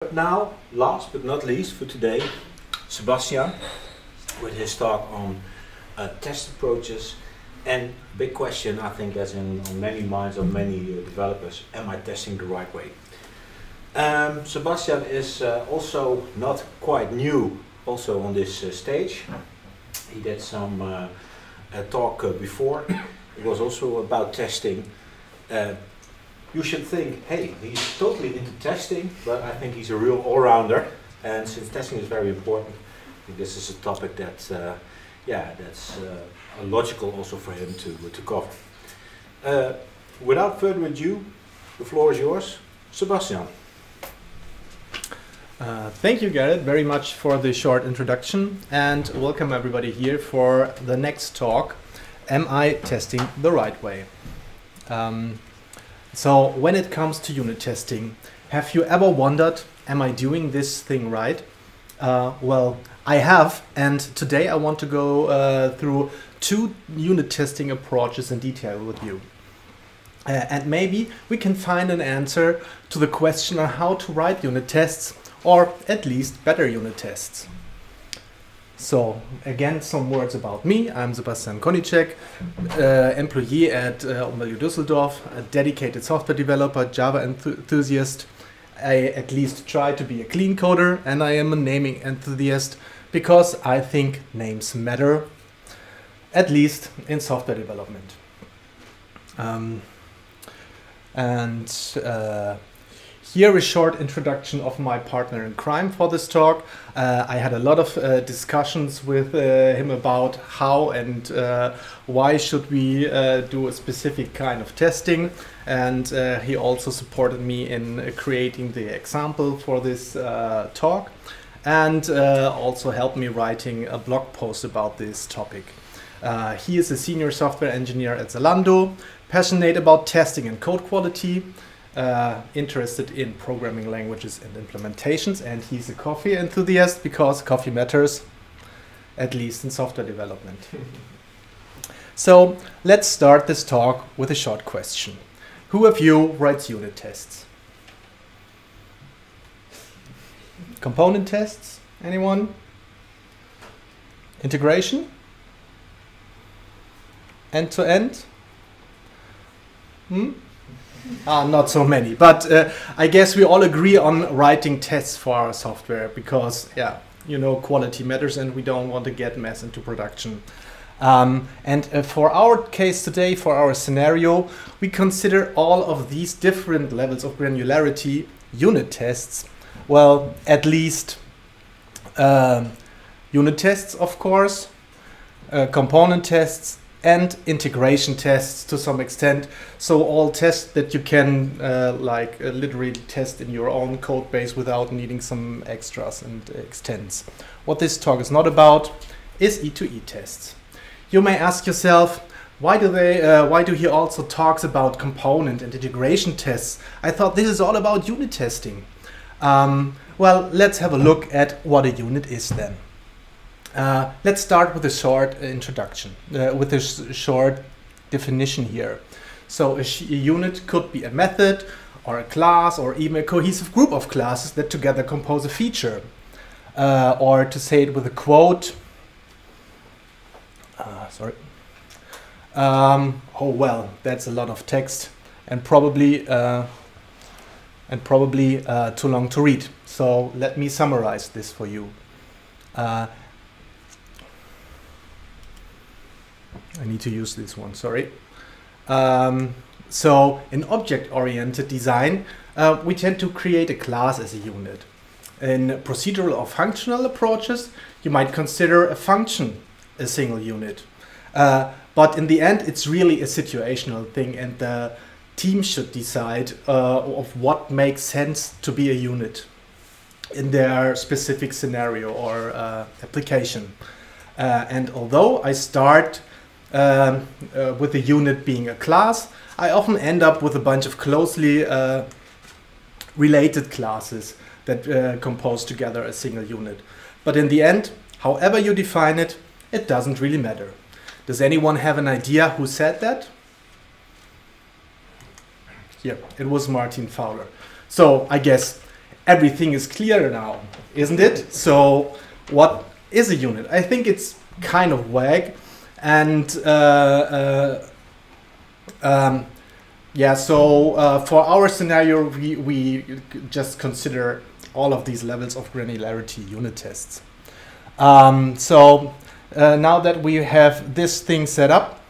But now, last but not least for today, Sebastian with his talk on test approaches, and big question I think as in on many minds of many developers, am I testing the right way? Sebastian is also not quite new also on this stage. He did some talk before. It was also about testing. You should think, hey, he's totally into testing, but I think he's a real all-rounder. And since testing is very important, I think this is a topic that, that's logical also for him to cover. Without further ado, the floor is yours, Sebastian. Thank you, Garrett, very much for the short introduction, and welcome everybody here for the next talk. Am I testing the right way? So when it comes to unit testing, have you ever wondered, am I doing this thing right? Well, I have, and today I want to go through two unit testing approaches in detail with you. And maybe we can find an answer to the question on how to write unit tests, or at least better unit tests. So again, some words about me. I'm Sebastian Konieczek, employee at Umwelt Düsseldorf, a dedicated software developer, Java enthusiast. I at least try to be a clean coder, and I am a naming enthusiast because I think names matter, at least in software development. Here a short introduction of my partner in crime for this talk. I had a lot of discussions with him about how and why should we do a specific kind of testing, and he also supported me in creating the example for this talk, and also helped me writing a blog post about this topic. He is a senior software engineer at Zalando, passionate about testing and code quality, interested in programming languages and implementations, and he's a coffee enthusiast because coffee matters, at least in software development. So let's start this talk with a short question. Who of you writes unit tests? Component tests? Anyone? Integration? End-to-end? Not so many, but I guess we all agree on writing tests for our software because, quality matters and we don't want to get mess into production. For our case today, for our scenario, we consider all of these different levels of granularity unit tests. Well, at least unit tests, of course, component tests, and integration tests to some extent. So all tests that you can literally test in your own code base without needing some extras and extents. What this talk is not about is E2E tests. You may ask yourself, why do he also talks about component and integration tests? I thought this is all about unit testing. Well, let's have a look at what a unit is then. Let's start with a short introduction, with a short definition here. So a unit could be a method, or a class, or even a cohesive group of classes that together compose a feature. Or to say it with a quote, oh well, that's a lot of text and probably too long to read. So let me summarize this for you. I need to use this one, sorry. So in object-oriented design, we tend to create a class as a unit. In procedural or functional approaches, you might consider a function a single unit. But in the end, it's really a situational thing, and the team should decide of what makes sense to be a unit in their specific scenario or application. And although I start with the unit being a class, I often end up with a bunch of closely related classes that compose together a single unit. But in the end, however you define it, it doesn't really matter. Does anyone have an idea who said that? Here, it was Martin Fowler. So I guess everything is clear now, isn't it? So what is a unit? I think it's kind of vague, and yeah, so for our scenario, we just consider all of these levels of granularity unit tests. So now that we have this thing set up,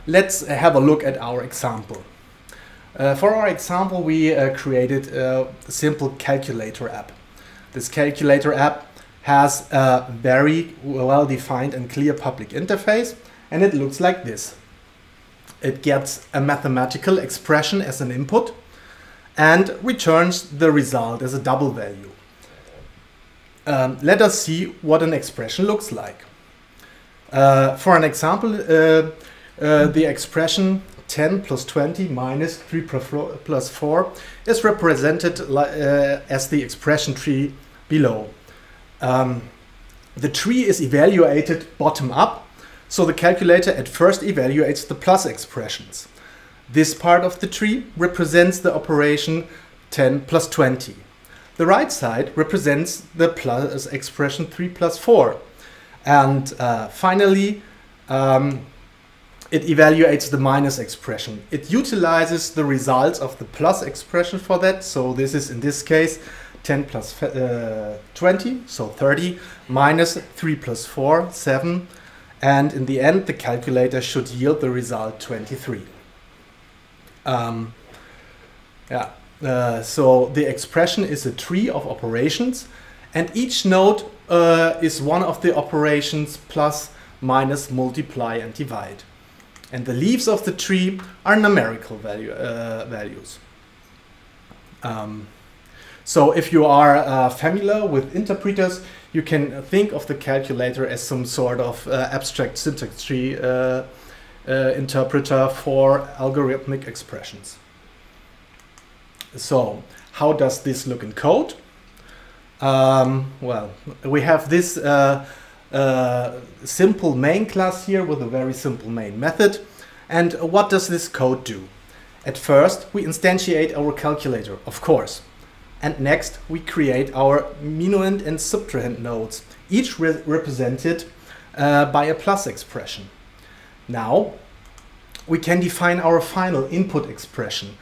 let's have a look at our example. For our example, we created a simple calculator app. This calculator app has a very well-defined and clear public interface, and it looks like this. It gets a mathematical expression as an input and returns the result as a double value. Let us see what an expression looks like. For an example, the expression 10 plus 20 minus 3 plus 4 is represented as the expression tree below. The tree is evaluated bottom up, so the calculator at first evaluates the plus expressions. This part of the tree represents the operation 10 plus 20. The right side represents the plus expression 3 plus 4. And finally, it evaluates the minus expression. It utilizes the results of the plus expression for that. So this is, in this case, 10 plus 20, so 30, minus 3 plus 4, 7. And in the end, the calculator should yield the result 23. So the expression is a tree of operations, and each node is one of the operations plus, minus, multiply, and divide. And the leaves of the tree are numerical values. So if you are familiar with interpreters, you can think of the calculator as some sort of abstract syntax tree interpreter for algorithmic expressions. So how does this look in code? Well, we have this simple main class here with a very simple main method. And what does this code do? At first, we instantiate our calculator, of course. And next, we create our minuend and subtrahend nodes, each represented by a plus expression. Now, we can define our final input expression.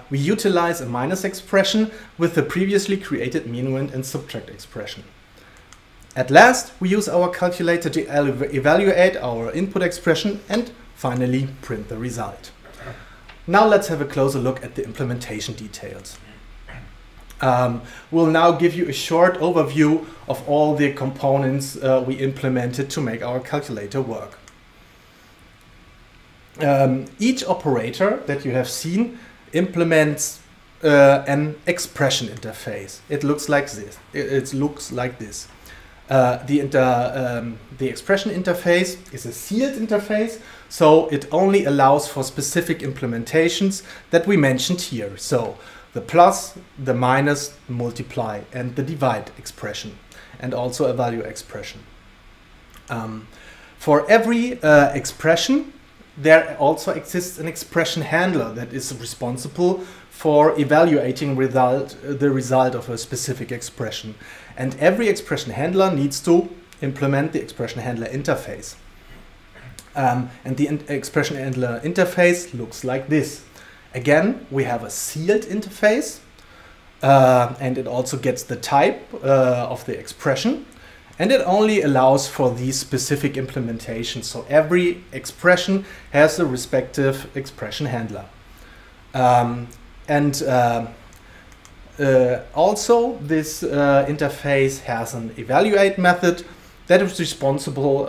We utilize a minus expression with the previously created minuend and subtract expression. At last, we use our calculator to evaluate our input expression and finally print the result. Now let's have a closer look at the implementation details. We'll now give you a short overview of all the components we implemented to make our calculator work. Each operator that you have seen implements an expression interface. It looks like this. The expression interface is a sealed interface, so it only allows for specific implementations that we mentioned here. So the plus, the minus, multiply, and the divide expression, and also a value expression. For every expression, there also exists an expression handler that is responsible for evaluating the result of a specific expression. And every expression handler needs to implement the expression handler interface. And the expression handler interface looks like this. Again, we have a sealed interface, and it also gets the type of the expression. And it only allows for these specific implementations. So every expression has a respective expression handler. Also, this interface has an evaluate method that is responsible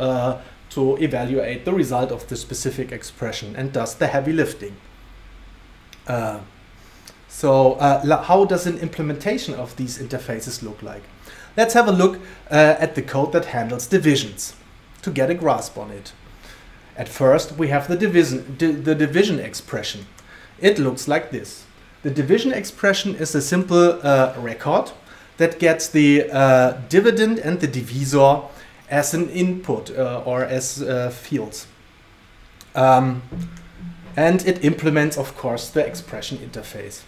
to evaluate the result of the specific expression and does the heavy lifting. How does an implementation of these interfaces look like? Let's have a look at the code that handles divisions to get a grasp on it. At first, we have the division expression. It looks like this. The division expression is a simple record that gets the dividend and the divisor as an input or as fields. And it implements, of course, the expression interface.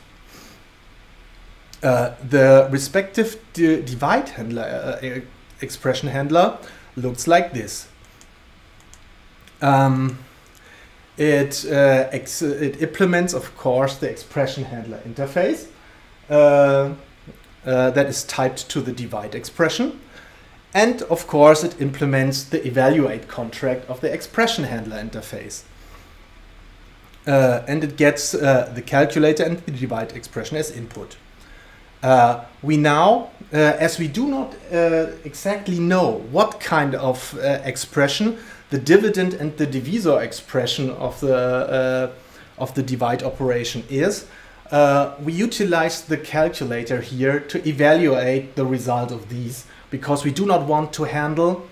The respective divide handler, expression handler, looks like this. It implements, of course, the expression handler interface that is typed to the divide expression. And of course, it implements the evaluate contract of the expression handler interface. And it gets the calculator and the divide expression as input. We now, as we do not exactly know what kind of expression the dividend and the divisor expression of the divide operation is, we utilize the calculator here to evaluate the result of these, because we do not want to handle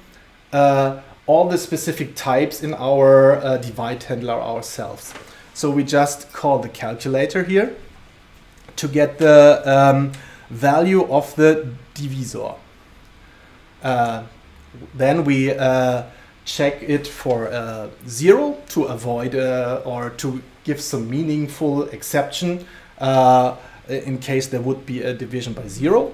all the specific types in our divide handler ourselves. So we just call the calculator here to get the value of the divisor. Then we check it for 0 to avoid or to give some meaningful exception in case there would be a division by 0.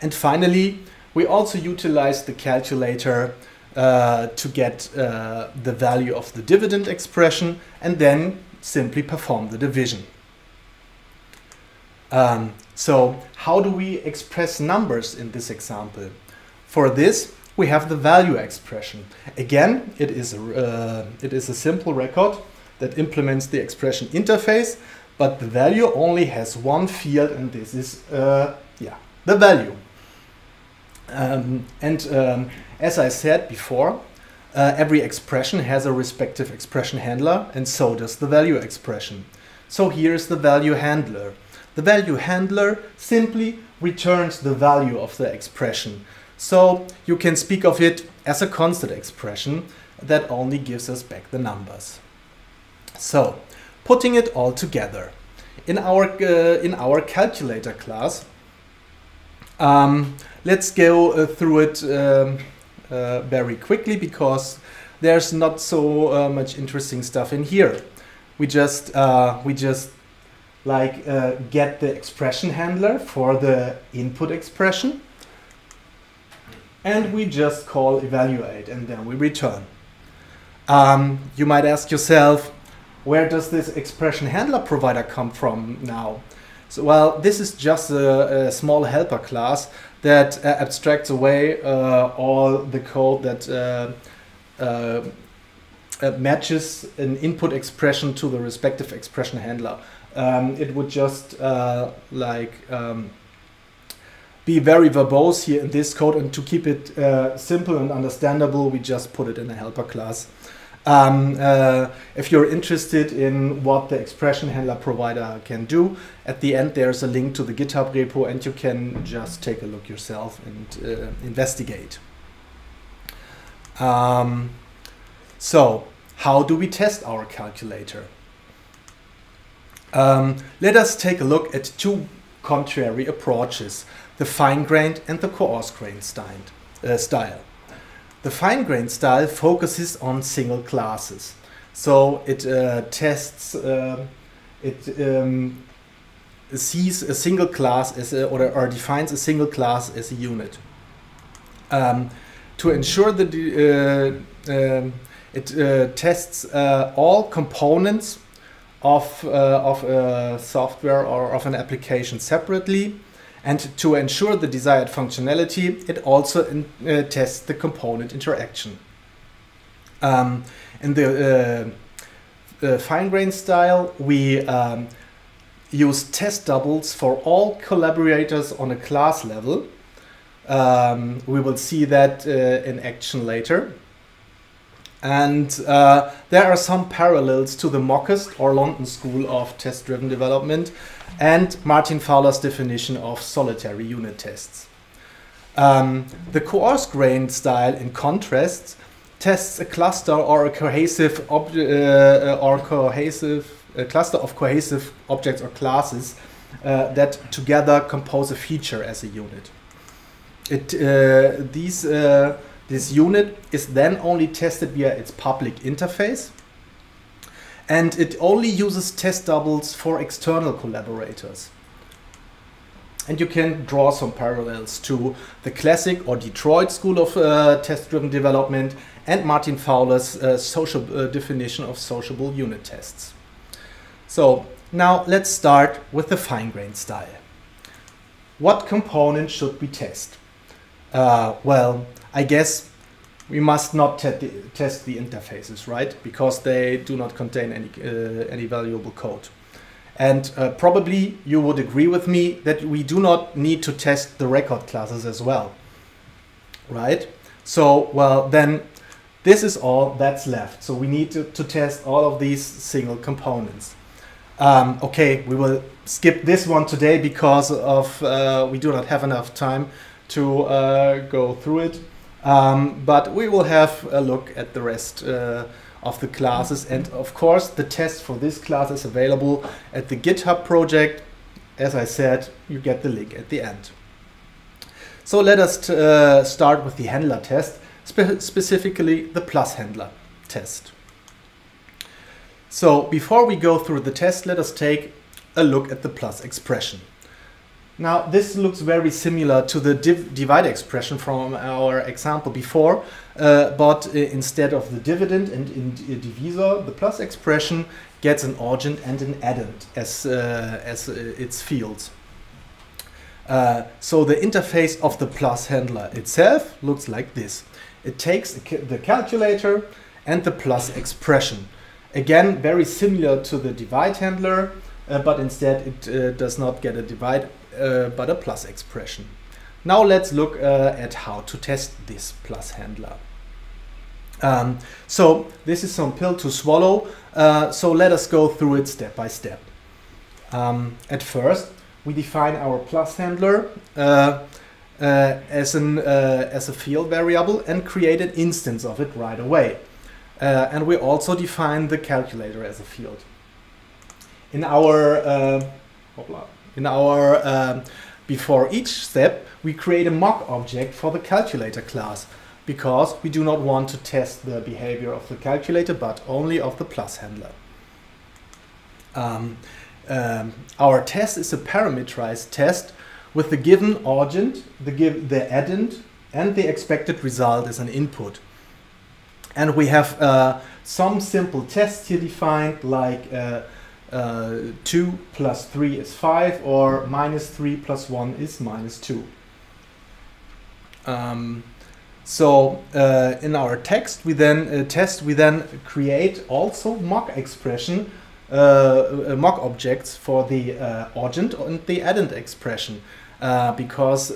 And finally, we also utilize the calculator to get the value of the dividend expression and then simply perform the division. So how do we express numbers in this example? For this, we have the value expression. Again, it is a simple record that implements the expression interface, but the value only has one field, and this is the value. As I said before, every expression has a respective expression handler, and so does the value expression. So here is the value handler. The value handler simply returns the value of the expression. So you can speak of it as a constant expression that only gives us back the numbers. So, putting it all together, in our calculator class, let's go through it very quickly, because there's not so much interesting stuff in here. We just get the expression handler for the input expression, and we just call evaluate, and then we return. You might ask yourself, where does this expression handler provider come from now? So, well, this is just a small helper class that abstracts away all the code that matches an input expression to the respective expression handler. It would just be very verbose here in this code, and to keep it simple and understandable, we just put it in a helper class. If you're interested in what the expression handler provider can do, at the end there's a link to the GitHub repo, and you can just take a look yourself and investigate. So, how do we test our calculator? Let us take a look at two contrary approaches, the fine-grained and the coarse-grained style. The fine-grained style focuses on single classes. So it tests, sees a single class as or defines a single class as a unit. To ensure that it tests all components of a software or of an application separately, and to ensure the desired functionality, it also tests the component interaction. In the fine-grained style, we use test doubles for all collaborators on a class level. We will see that in action later. And there are some parallels to the Mockest or London School of Test-Driven Development and Martin Fowler's definition of solitary unit tests. The coarse-grained style, in contrast, tests a cluster or a cohesive cluster of cohesive objects or classes that together compose a feature as a unit. This unit is then only tested via its public interface, and it only uses test doubles for external collaborators. And you can draw some parallels to the classic or Detroit school of test-driven development and Martin Fowler's definition of sociable unit tests. So now let's start with the fine-grained style. What components should we test? Well, I guess we must not test the interfaces, right? Because they do not contain any valuable code. And probably you would agree with me that we do not need to test the record classes as well, right? So, well, then this is all that's left. So we need to test all of these single components. Okay, we will skip this one today because of we do not have enough time to go through it. But we will have a look at the rest of the classes, and of course the test for this class is available at the GitHub project. As I said, you get the link at the end. So let us start with the handler test, specifically the plus handler test. So before we go through the test, let us take a look at the plus expression. Now this looks very similar to the divide expression from our example before, but instead of the dividend and in divisor, the plus expression gets an origin and an addend as its fields. So the interface of the plus handler itself looks like this. It takes the calculator and the plus expression. Again, very similar to the divide handler, but instead it does not get a divide but a plus expression. Now let's look at how to test this plus handler. So this is some pill to swallow, so let us go through it step by step. At first we define our plus handler as a field variable and create an instance of it right away. And we also define the calculator as a field. In our before each step, we create a mock object for the calculator class, because we do not want to test the behavior of the calculator, but only of the plus handler. Our test is a parameterized test with the given origin, the addend, and the expected result as an input. And we have some simple tests here defined, like 2 plus 3 is 5, or minus 3 plus 1 is minus 2. So in our text we then create also mock expression, mock objects for the origin and the addend expression, because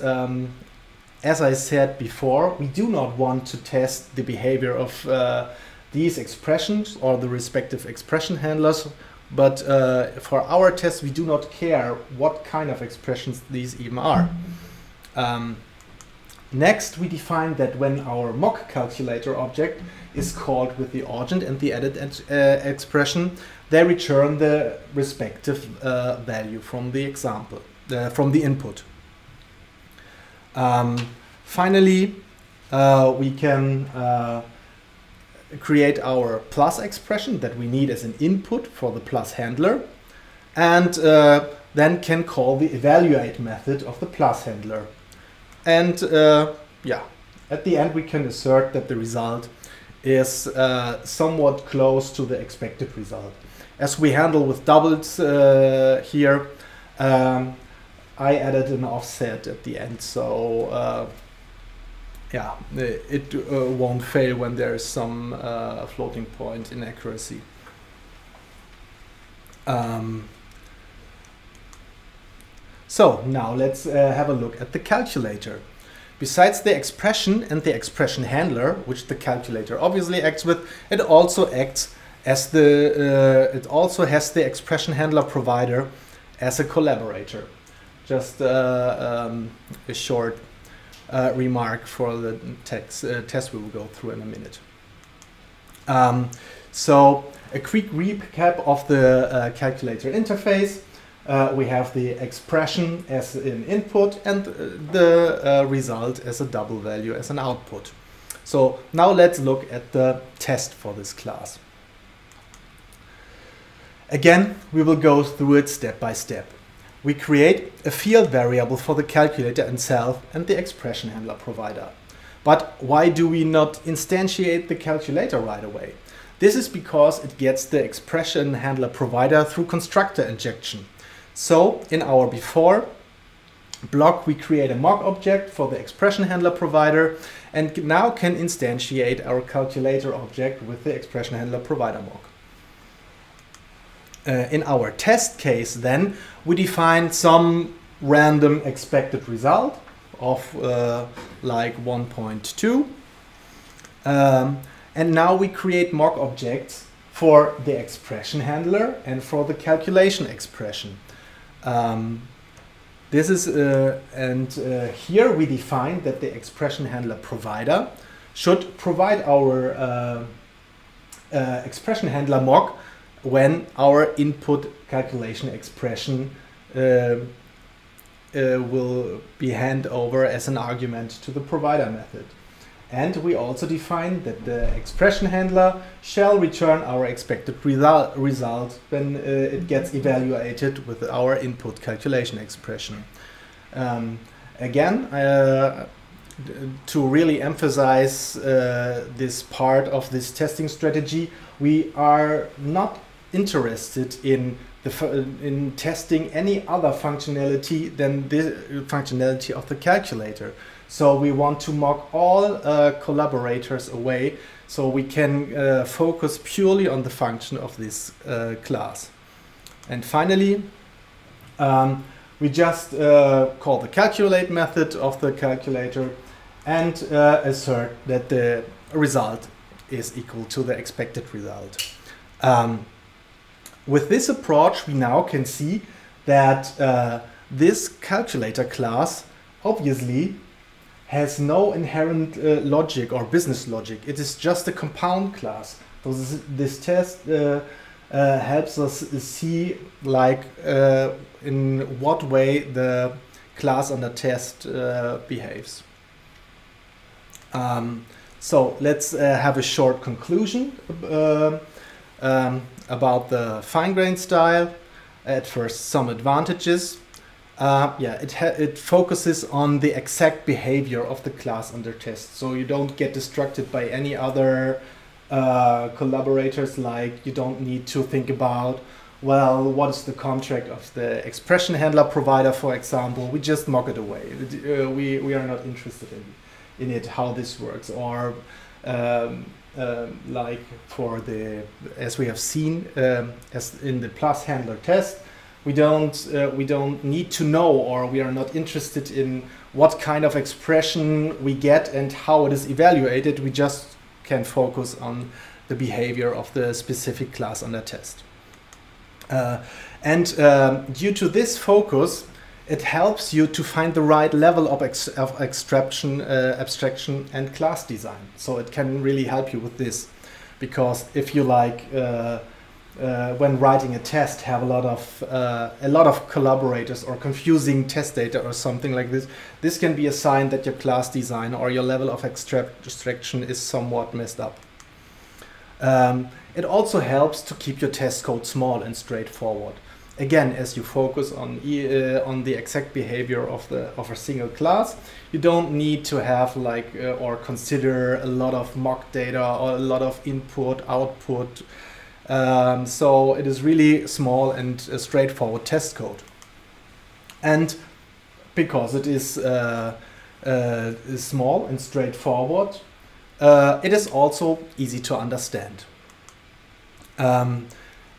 as I said before, we do not want to test the behavior of these expressions or the respective expression handlers, but for our test we do not care what kind of expressions these even are. Next, we define that when our mock calculator object is called with the origin and the added expression, they return the respective value from the example, from the input. Finally, we can create our plus expression that we need as an input for the plus handler, and then can call the evaluate method of the plus handler. And yeah, at the end we can assert that the result is somewhat close to the expected result. As we handle with doubles here, I added an offset at the end, so yeah, it won't fail when there is some floating point inaccuracy. So now let's have a look at the calculator. Besides the expression and the expression handler, which the calculator obviously acts with, it also acts as it also has the expression handler provider as a collaborator. Just a short remark for the test we will go through in a minute. So a quick recap of the calculator interface. We have the expression as an input and the result as a double value as an output. So now let's look at the test for this class. Again, we will go through it step by step. we create a field variable for the calculator itself and the expression handler provider. But why do we not instantiate the calculator right away? This is because it gets the expression handler provider through constructor injection. So in our before block, we create a mock object for the expression handler provider and now can instantiate our calculator object with the expression handler provider mock. In our test case then, we define some random expected result of like 1.2. And now we create mock objects for the expression handler and for the calculation expression. This is here we define that the expression handler provider should provide our expression handler mock when our input calculation expression will be handed over as an argument to the provider method. And we also define that the expression handler shall return our expected result when it gets evaluated with our input calculation expression. Again, to really emphasize this part of this testing strategy, we are not interested in testing any other functionality than the functionality of the calculator. So we want to mock all collaborators away so we can focus purely on the function of this class. And finally, we just call the calculate method of the calculator and assert that the result is equal to the expected result. With this approach, we now can see that this calculator class obviously has no inherent logic or business logic. It is just a compound class. So this test helps us see like in what way the class under test behaves. So let's have a short conclusion about the fine-grained style. At first, some advantages. It focuses on the exact behavior of the class under test, so you don't get distracted by any other collaborators. Like you don't need to think about, well, what is the contract of the expression handler provider, for example. We just mock it away. We are not interested in it, how this works, or like for the, as we have seen, as in the plus handler test, we don't need to know, or we are not interested in what kind of expression we get and how it is evaluated. We just can focus on the behavior of the specific class under test. Due to this focus, it helps you to find the right level of abstraction and class design. So it can really help you with this, because if you like when writing a test have a lot of collaborators or confusing test data or something like this, this can be a sign that your class design or your level of abstraction is somewhat messed up. It also helps to keep your test code small and straightforward. Again, as you focus on the exact behavior of a single class, you don't need to have like or consider a lot of mock data or a lot of input, output. So it is really small and straightforward test code. And because it is small and straightforward, it is also easy to understand.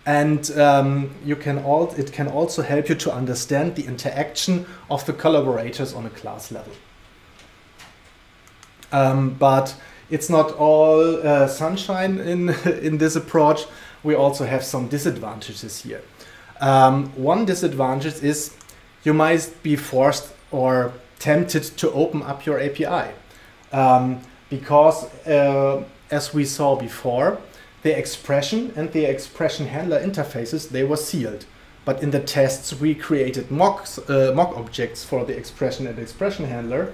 It can also help you to understand the interaction of the collaborators on a class level. But it's not all sunshine in this approach. We also have some disadvantages here. One disadvantage is you might be forced or tempted to open up your API. Because as we saw before, the expression and the expression handler interfaces, they were sealed. But in the tests, we created mock objects for the expression and expression handler.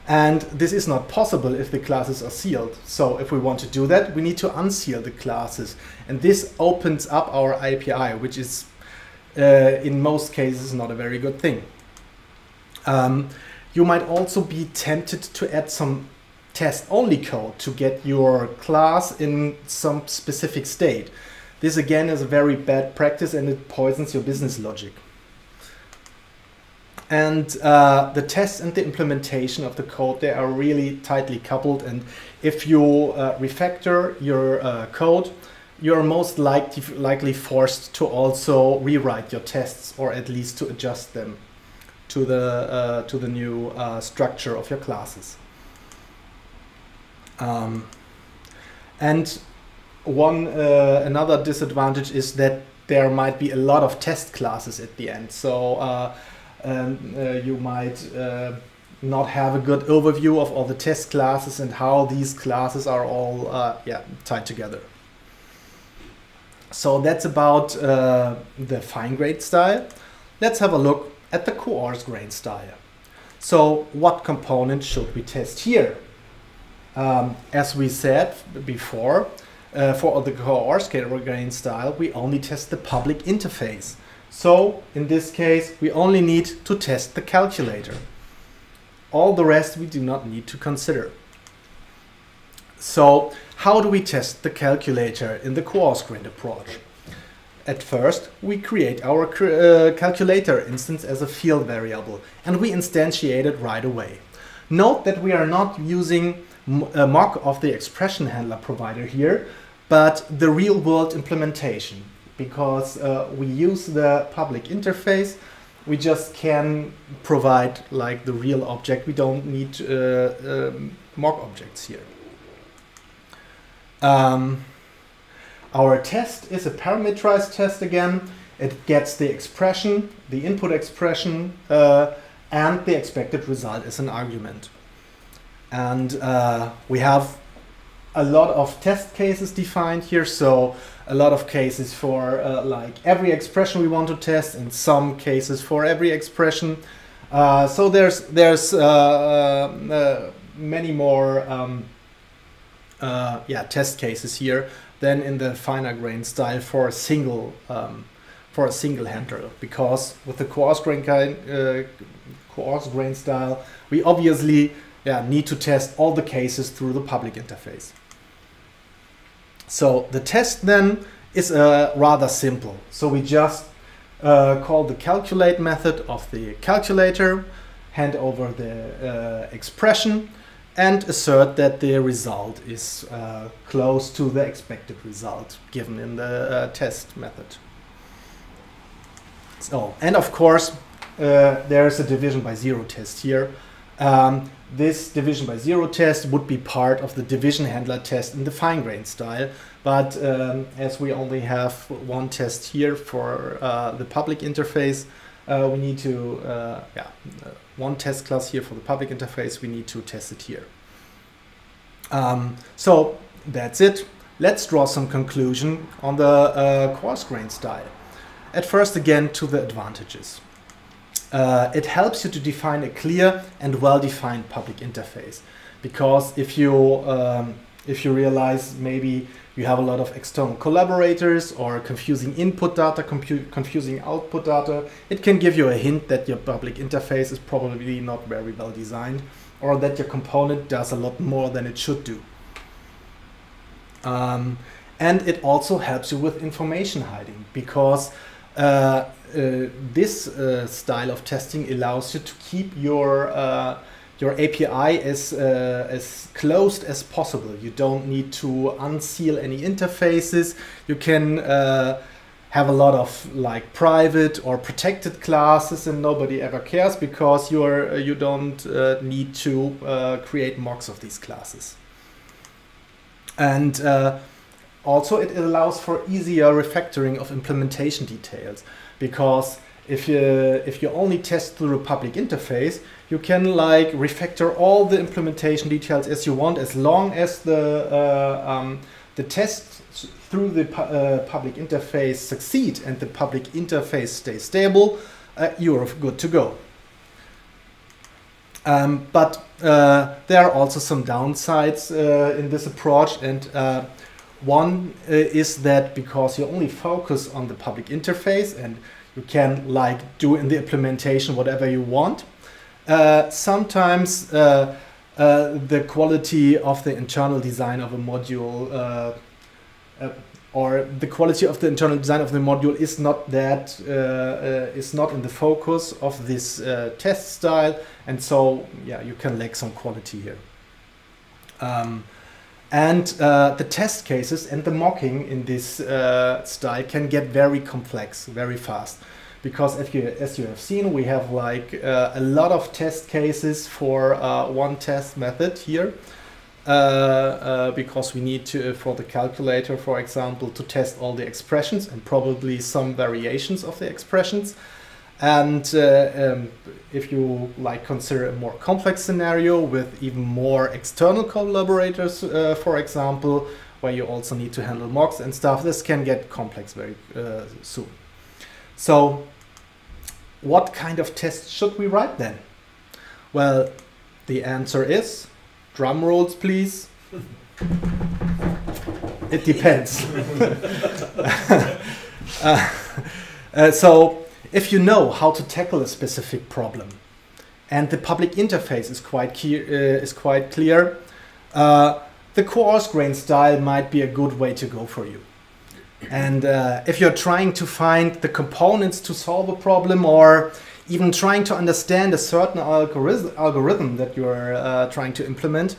And this is not possible if the classes are sealed. So if we want to do that, we need to unseal the classes. And this opens up our API, which is in most cases not a very good thing. You might also be tempted to add some test-only code to get your class in some specific state. This again is a very bad practice and it poisons your business logic. And the test and the implementation of the code, they are really tightly coupled, and if you refactor your code, you're most likely forced to also rewrite your tests, or at least to adjust them to the new structure of your classes. And another disadvantage is that there might be a lot of test classes at the end. So you might not have a good overview of all the test classes and how these classes are all tied together. So that's about the fine-grained style. Let's have a look at the coarse-grained style. So what component should we test here? As we said before, for the coarse-grained style, we only test the public interface. So in this case, we only need to test the calculator. All the rest we do not need to consider. So how do we test the calculator in the coarse-grained approach? At first, we create our calculator instance as a field variable, and we instantiate it right away. Note that we are not using a mock of the expression handler provider here, but the real-world implementation. Because we use the public interface, we just can provide like the real object. We don't need mock objects here. Our test is a parameterized test again. It gets the expression, the input expression, and the expected result as an argument. And we have a lot of test cases defined here, so a lot of cases for like every expression we want to test, and some cases for every expression. So there's many more test cases here than in the finer grained style for a single handler. Because with the coarse grained style, we obviously need to test all the cases through the public interface. So the test then is rather simple. So we just call the calculate method of the calculator, hand over the expression, and assert that the result is close to the expected result given in the test method. So, and of course, there's a division by zero test here. This division by zero test would be part of the division handler test in the fine-grained style, but as we only have one test here for the public interface, we need to, one test class here for the public interface, we need to test it here. So that's it. Let's draw some conclusion on the coarse-grained style. At first, again, to the advantages. It helps you to define a clear and well-defined public interface, because if you realize maybe you have a lot of external collaborators or confusing input data, confusing output data, it can give you a hint that your public interface is probably not very well designed, or that your component does a lot more than it should do. And it also helps you with information hiding, because this style of testing allows you to keep your API as closed as possible. You don't need to unseal any interfaces. You can have a lot of like private or protected classes, and nobody ever cares, because you don't need to create mocks of these classes. And also, it allows for easier refactoring of implementation details, because if you only test through the public interface, you can like refactor all the implementation details as you want, as long as the tests through the public interface succeed and the public interface stays stable. You're good to go. But there are also some downsides in this approach, and one is that because you only focus on the public interface and you can like do in the implementation whatever you want. Sometimes the quality of the internal design of a module or the quality of the internal design of the module is not that is not in the focus of this test style, and so yeah, you can lack some quality here. The test cases and the mocking in this style can get very complex very fast, because as you have seen, we have like a lot of test cases for one test method here, because we need to, for the calculator, for example, to test all the expressions and probably some variations of the expressions. And if you like consider a more complex scenario with even more external collaborators, for example, where you also need to handle mocks and stuff, this can get complex very soon. So what kind of test should we write then? Well, the answer is, drum rolls please. It depends. So if you know how to tackle a specific problem and the public interface is quite clear, the coarse-grained style might be a good way to go for you. And if you're trying to find the components to solve a problem, or even trying to understand a certain algorithm that you're trying to implement,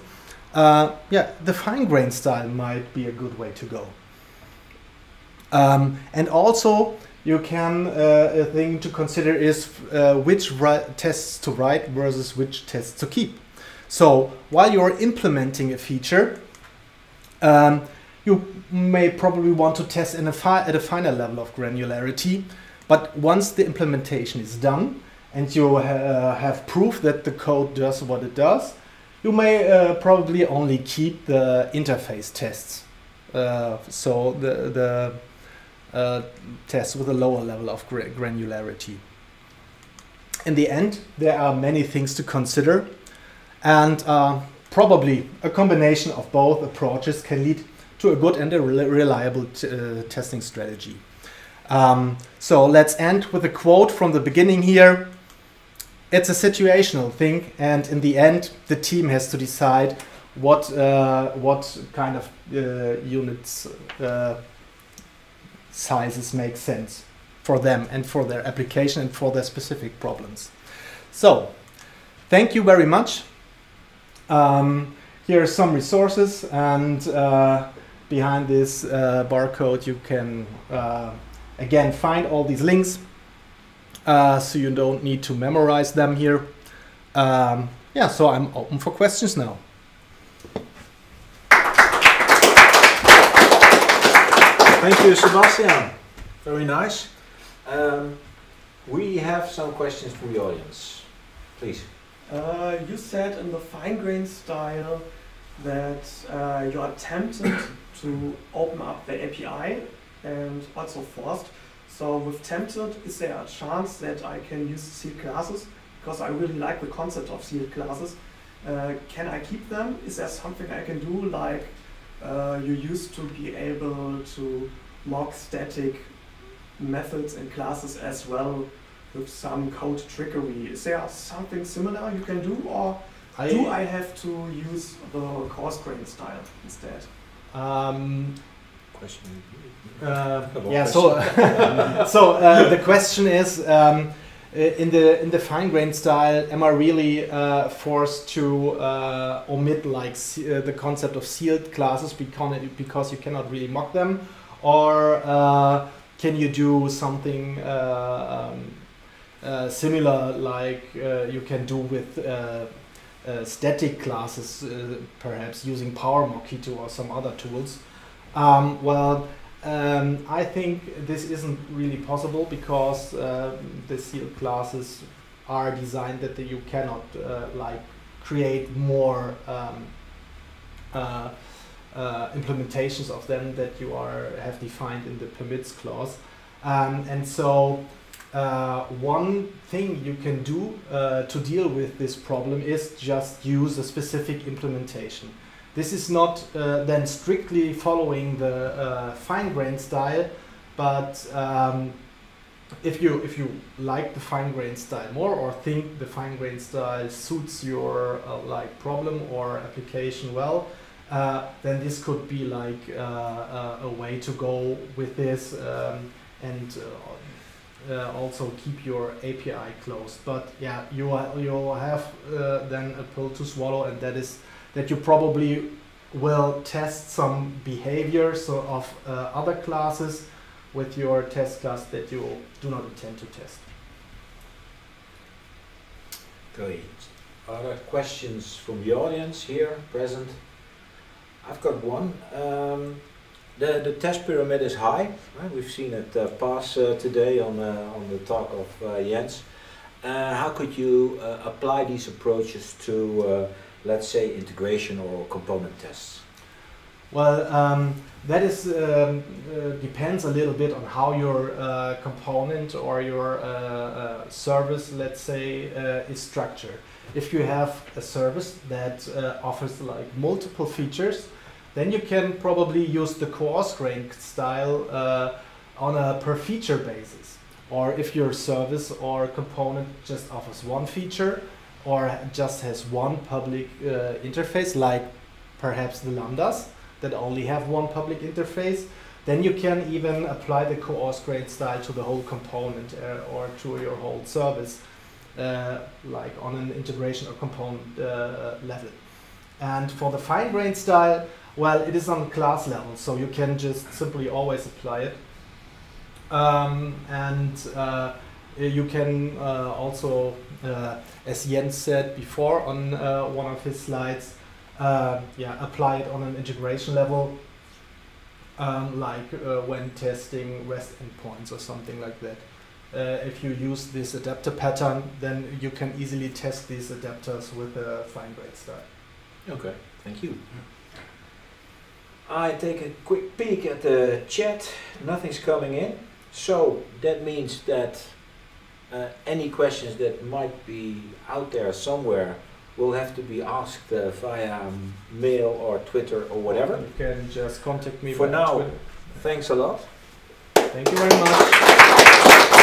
yeah, the fine-grained style might be a good way to go. And also, you can a thing to consider is which tests to write versus which tests to keep. So while you're implementing a feature, you may probably want to test at a finer level of granularity, but once the implementation is done and you have proof that the code does what it does, you may probably only keep the interface tests. So the tests with a lower level of granularity. In the end, there are many things to consider, and probably a combination of both approaches can lead to a good and a reliable testing strategy. So let's end with a quote from the beginning here. It's a situational thing, and in the end, the team has to decide what kind of units sizes make sense for them and for their application and for their specific problems. So, thank you very much. Here are some resources, and behind this barcode you can again find all these links, so you don't need to memorize them here. Yeah, so I'm open for questions now. Thank you, Sebastian. Very nice. We have some questions from the audience. Please. You said in the fine-grained style that you are tempted to open up the API and also forced. So with tempted, is there a chance that I can use sealed classes? Because I really like the concept of sealed classes. Can I keep them? Is there something I can do, like you used to be able to mock static methods and classes as well with some code trickery? Is there something similar you can do, or do I have to use the coarse-grained style instead? Question. Yeah. So, the question is, in the fine-grained style, am I really forced to omit like the concept of sealed classes because you cannot really mock them, or can you do something similar like you can do with static classes, perhaps using Power Mockito or some other tools? I think this isn't really possible, because the sealed classes are designed that you cannot like create more implementations of them that you have defined in the permits clause. And so one thing you can do to deal with this problem is just use a specific implementation. This is not then strictly following the fine-grained style, but if you like the fine-grained style more, or think the fine-grained style suits your like problem or application well, then this could be like a way to go with this, and also keep your API closed. But yeah, you have then a pill to swallow, and that is that you probably will test some behaviors of other classes with your test class that you do not intend to test. Great. Other questions from the audience here present? I've got one. The test pyramid is high. Right? We've seen it pass today on the talk of Jens. How could you apply these approaches to, let's say, integration or component tests? Well, that is depends a little bit on how your component or your service, let's say, is structured. If you have a service that offers like multiple features, then you can probably use the coarse-grained style on a per feature basis. Or if your service or component just offers one feature or just has one public interface, like perhaps the lambdas that only have one public interface, then you can even apply the coarse-grained style to the whole component or to your whole service, like on an integration or component level. And for the fine-grained style, well, it is on class level, so you can just simply always apply it. You can also, as Jens said before on one of his slides, apply it on an integration level, like when testing REST endpoints or something like that. If you use this adapter pattern, then you can easily test these adapters with a fine-grained style. Okay, thank you. I take a quick peek at the chat. Nothing's coming in. So that means that any questions that might be out there somewhere will have to be asked via mail or Twitter or whatever. You can just contact me for now. Twitter. Thanks a lot. Thank you very much.